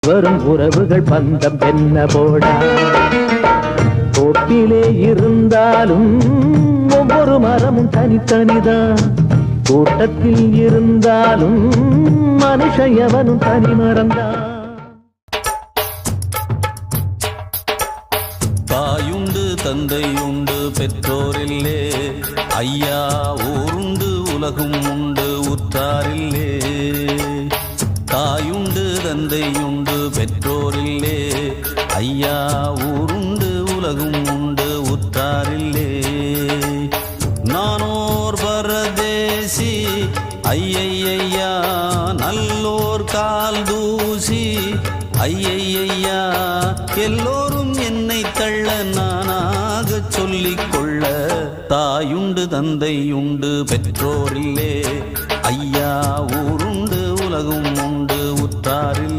வரும் உறவுகள் பந்தம் என்ன போடா. தோப்பிலே இருந்தாலும் ஒவ்வொரு மரமும் தனித்தனிதான், கூட்டத்தில் இருந்தாலும் மனுஷயவனும் தனி மறந்தான். தாயுண்டு தந்தையுண்டு பெற்றோரில்லே, ஐயா ஊருண்டு உலகும் உண்டு உற்றாரில்லே. தாயுண்டு தந்தையுண்டு பெற்றோரில்லே, ஐயா ஊருண்டு உலகும் உண்டு உற்றாரில்லே. நானோர் பரதேசி ஐயையா, நல்லோர் கால் தூசி ஐயையா, எல்லோரும் என்னை தள்ள நானாக சொல்லிக் கொள்ள. தாயுண்டு தந்தையுண்டு பெற்றோரில்லே, ஐயா ஊருண்டு உலகும் உண்டு உற்றாரில்லே.